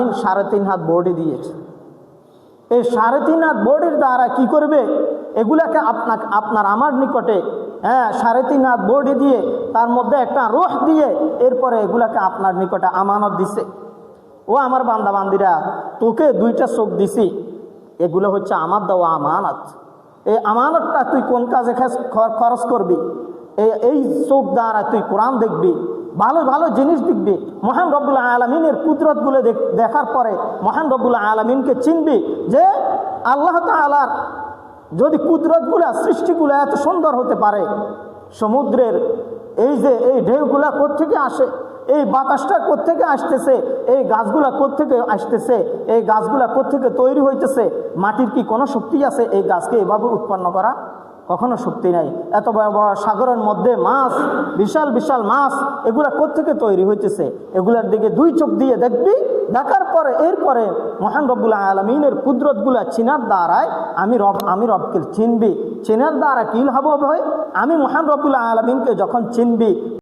3.5 হাত বডি দিয়েছে। এই 3.5 হাত বডির দ্বারা কি করবে? এগুলাকে আপনার আমার নিকটে 3.5 হাত বডি দিয়ে তার মধ্যে একটা রূহ দিয়ে এরপরে এগুলাকে আপনার নিকটে আমানত দিছে। ও আমার বান্দা বান্দিরা, তোকে 2টা চোখ দিছি, এগুলো হচ্ছে আমার দেওয়া আমানত। এই আমানতটা তুই কোন কাজে খরচ করবি? এই চোখ দ্বারা তুই কোরআন দেখবি, ভালো ভালো জিনিস দেখবি, মহান রব্বুল আলামিনের কুদরতগুলো দেখার পরে মহান রব্বুল আলামিনকে চিনবি যে আল্লাহ তাআলার যদি কুদরতগুলা সৃষ্টিগুলো এত সুন্দর হতে পারে, সমুদ্রের এই যে এই ঢেউগুলা কোত্থেকে আসে, এই বাতাসটা কোত্থেকে আসতেছে, এই গাছগুলা কোত্থেকে আসতেছে, এই গাছগুলা কোত্থেকে তৈরি হইতেছে, মাটির কি কোনো শক্তি আছে এই গাছকে এভাবে উৎপন্ন করা? কখনো শক্তি নাই। এত বড় বড় সাগরের মধ্যে মাছ, বিশাল বিশাল মাছ, এগুলা কোত্থেকে তৈরি হইতেছে? এগুলার দিকে 2 চোখ দিয়ে দেখবি, দেখার পরে এরপরে মহান রব্বুল আলামিনের কুদরতগুলা চিনার দ্বারায় আমি রবকে চিনবি। চেনার দ্বারা কি লাভ হবে? আমি মহান রব্বুল আলামিনকে যখন চিনবি